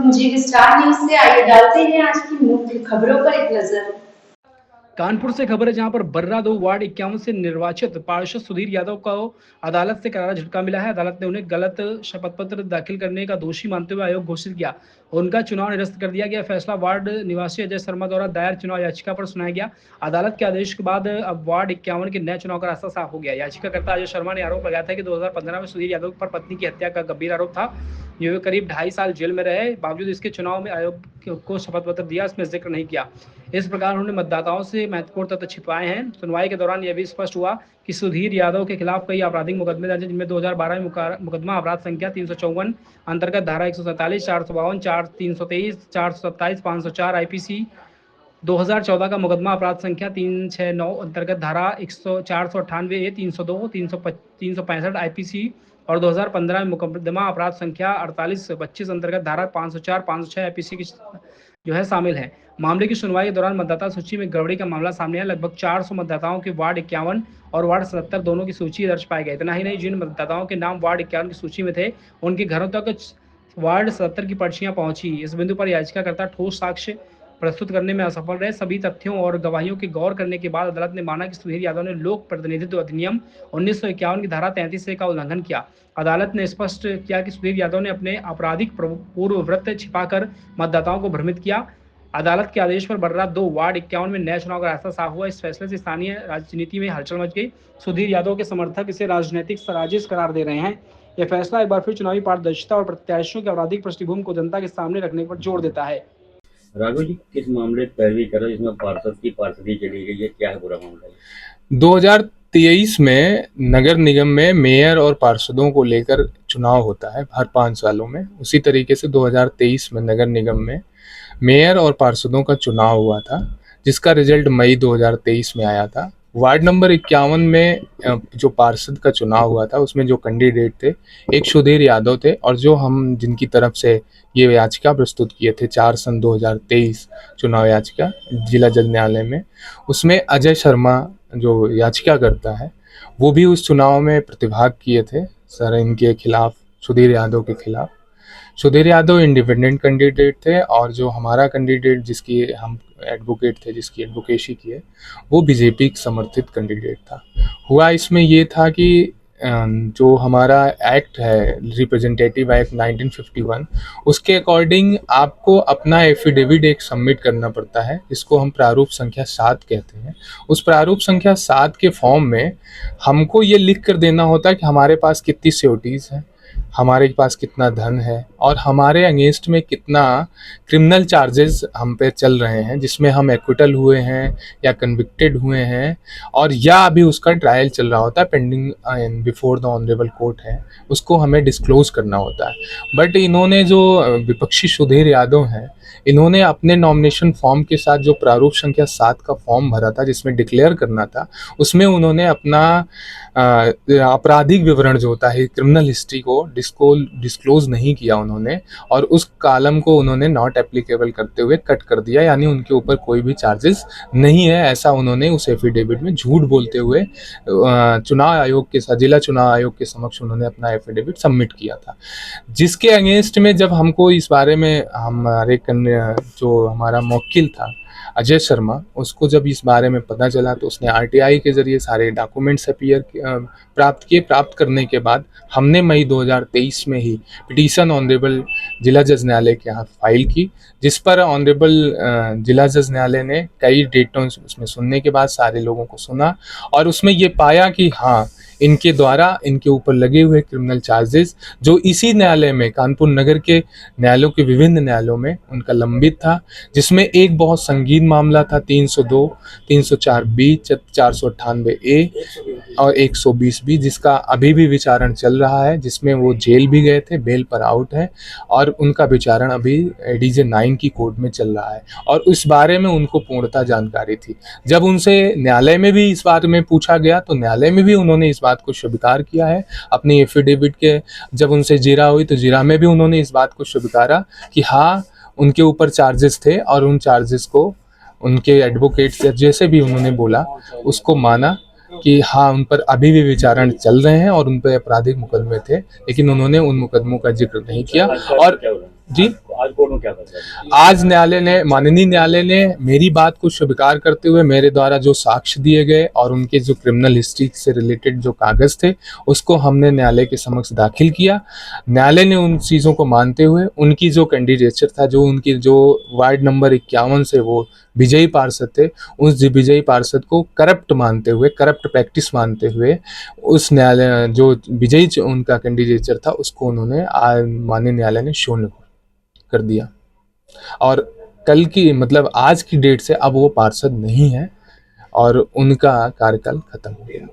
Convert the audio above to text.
जी star news से आइए डालते हैं आज की मुख्य खबरों पर एक नजर। कानपुर से खबर है, जहां पर बर्रा 2 वार्ड 51 से निर्वाचित पार्षद सुधीर यादव को अदालत से करारा झटका मिला है। अदालत ने उन्हें गलत शपथ पत्र दाखिल करने का दोषी मानते हुए आयोग घोषित किया। उनका चुनाव निरस्त कर दिया गया। फैसला वार्ड निवासी अजय शर्मा द्वारा दायर चुनाव याचिका पर सुनाया गया। अदालत के आदेश के बाद अब वार्ड 51 के नए चुनाव का रास्ता साफ हो गया। याचिकाकर्ता अजय शर्मा ने आरोप लगाया था कि 2015 में सुधीर यादव पर पत्नी की हत्या का गंभीर आरोप था। ये करीब 2.5 साल जेल में रहे, बावजूद इसके चुनाव में आयोग को शपथ पत्र दिया, इसमें जिक्र नहीं किया। इस प्रकार उन्होंने मतदाताओं से महत्वपूर्ण तथ्य छिपाए हैं। सुनवाई के दौरान यह भी स्पष्ट हुआ कि सुधीर यादव के खिलाफ कई आपराधिक मुकदमे दर्ज हैं, जिनमें 2012 में मुकदमा अपराध संख्या 354 अंतर्गत धारा 147, 452, 323, 427, 504 आईपीसी, 2014 का मुकदमा अपराध संख्या 369 अंतर्गत धारा 498 ए, 302, 365 आईपीसी और 2015 में मुकदमा अपराध संख्या 4825 अंतर्गत धारा 504, 506 आईपीसी की शामिल है। मामले की सुनवाई के दौरान मतदाता सूची में गड़बड़ी का मामला सामने आया। लगभग 400 मतदाताओं के वार्ड 51 और वार्ड 77 दोनों की सूची दर्ज पाए गए। इतना ही नहीं, जिन मतदाताओं के नाम वार्ड 51 की सूची में थे, उनके घरों तक वार्ड 77 की पर्चियां पहुंची। इस बिंदु पर याचिकाकर्ता ठोस साक्ष्य प्रस्तुत करने में असफल रहे। सभी तथ्यों और गवाहियों की गौर करने के बाद अदालत ने माना कि सुधीर यादव ने लोक प्रतिनिधित्व अधिनियम 1951 की धारा 33 का उल्लंघन किया। अदालत ने स्पष्ट किया कि सुधीर यादव ने अपने आपराधिक पूर्ववृत्त छिपाकर मतदाताओं को भ्रमित किया। अदालत के आदेश पर बर्रा 2 वार्ड 51 में नए चुनाव का रास्ता साफ हुआ। इस फैसले से स्थानीय राजनीति में हलचल मच गई। सुधीर यादव के समर्थक इसे राजनीतिक साजिश करार दे रहे हैं। यह फैसला एक बार फिर चुनावी पारदर्शिता और प्रत्याशियों की आपराधिक पृष्ठभूमि को जनता के सामने रखने पर जोर देता है। राघव जी, किस मामले पैरवी करो जिसमें पार्षद की पार्षदी चली गई है, क्या है पूरा मामला? 2023 में नगर निगम में मेयर और पार्षदों को लेकर चुनाव होता है हर 5 सालों में। उसी तरीके से 2023 में नगर निगम में मेयर और पार्षदों का चुनाव हुआ था, जिसका रिजल्ट मई 2023 में आया था। वार्ड नंबर 51 में जो पार्षद का चुनाव हुआ था, उसमें जो कैंडिडेट थे, एक सुधीर यादव थे, और जो हम जिनकी तरफ से ये याचिका प्रस्तुत किए थे 4/3/2023 चुनाव याचिका जिला जज न्यायालय में, उसमें अजय शर्मा जो याचिका करता है, वो भी उस चुनाव में प्रतिभाग किए थे सर इनके खिलाफ, सुधीर यादव के खिलाफ। सुधीर यादव इंडिपेंडेंट कैंडिडेट थे, और जो हमारा कैंडिडेट जिसकी हम एडवोकेट थे, जिसकी एडवोकेसी की है, वो बीजेपी समर्थित कैंडिडेट था। हुआ इसमें ये था कि जो हमारा एक्ट है, रिप्रेजेंटेटिव एक्ट 1951, उसके अकॉर्डिंग आपको अपना एफिडेविट एक सबमिट करना पड़ता है, जिसको हम प्रारूप संख्या 7 कहते हैं। उस प्रारूप संख्या 7 के फॉर्म में हमको ये लिख कर देना होता है कि हमारे पास कितनी सिक्योरिटीज़ हैं, हमारे पास कितना धन है, और हमारे अगेंस्ट में कितना क्रिमिनल चार्जेस हम पे चल रहे हैं, जिसमें हम एक्विटल हुए हैं या कन्विक्टेड हुए हैं, और या अभी उसका ट्रायल चल रहा होता है, pending before the honourable court है, उसको हमें डिस्क्लोज करना होता है। बट इन्होंने जो विपक्षी सुधीर यादव हैं, इन्होंने अपने नॉमिनेशन फॉर्म के साथ जो प्रारूप संख्या 7 का फॉर्म भरा था, जिसमें डिक्लेयर करना था, उसमें उन्होंने अपना आपराधिक विवरण जो होता है, क्रिमिनल हिस्ट्री को डिस्क्लोज नहीं किया उन्होंने, और उस कालम को उन्होंने नॉट एप्लीकेबल करते हुए कट कर दिया, यानी उनके ऊपर कोई भी चार्जेस नहीं है, ऐसा उन्होंने उस एफिडेविट में झूठ बोलते हुए चुनाव आयोग के साथ, जिला चुनाव आयोग के समक्ष उन्होंने अपना एफिडेविट सबमिट किया था। जिसके अगेंस्ट में जब हमको इस बारे में हमारे जो हमारा मुवक्किल था अजय शर्मा, उसको जब इस बारे में पता चला, तो उसने आरटीआई के जरिए सारे डॉक्यूमेंट्स प्राप्त करने के बाद हमने मई 2023 में ही पिटीशन ऑनरेबल जिला जज न्यायालय के यहाँ फाइल की, जिस पर ऑनरेबल जिला जज न्यायालय ने कई डेटों उसमें सुनने के बाद सारे लोगों को सुना, और उसमें ये पाया कि हाँ, इनके द्वारा इनके ऊपर लगे हुए क्रिमिनल चार्जेस जो इसी न्यायालय में, कानपुर नगर के न्यायालयों के विभिन्न न्यायालयों में उनका लंबित था, जिसमें एक बहुत संगीन मामला था 302, 304B, 498A और 120B, जिसका अभी भी विचारण चल रहा है, जिसमें वो जेल भी गए थे, बेल पर आउट है, और उनका विचारण अभी डीजे 9 की कोर्ट में चल रहा है, और इस बारे में उनको पूर्णतः जानकारी थी। जब उनसे न्यायालय में भी इस बारे में पूछा गया, तो न्यायालय में भी उन्होंने इस बात को स्वीकार किया है। अपनी एफिडेविट के जब उनसे जीरा हुई, तो जीरा में भी उन्होंने इस बात को स्वीकारा कि हाँ, उनके ऊपर चार्जेस थे, और उन चार्जेस को उनके एडवोकेट जैसे भी उन्होंने बोला, उसको माना कि हाँ, उन पर अभी भी विचारण चल रहे हैं और उन पर आपराधिक मुकदमे थे, लेकिन उन्होंने उन मुकदमों का जिक्र नहीं किया। और जी आज कोर्ट में क्या फैसला दिया? आज माननीय न्यायालय ने मेरी बात को स्वीकार करते हुए मेरे द्वारा जो साक्ष्य दिए गए और उनके जो क्रिमिनल हिस्ट्री से रिलेटेड जो कागज थे उसको हमने न्यायालय के समक्ष दाखिल किया। न्यायालय ने उन चीज़ों को मानते हुए उनकी जो कैंडिडेचर था, जो वार्ड नंबर 51 से वो विजयी पार्षद थे, उस विजयी पार्षद को करप्ट मानते हुए, करप्ट प्रैक्टिस मानते हुए उस न्यायालय जो विजयी उनका कैंडिडेचर था उसको उन्होंने माननीय न्यायालय ने शून्य कर दिया। और कल की मतलब आज की डेट से अब वो पार्षद नहीं है और उनका कार्यकाल खत्म हो गया।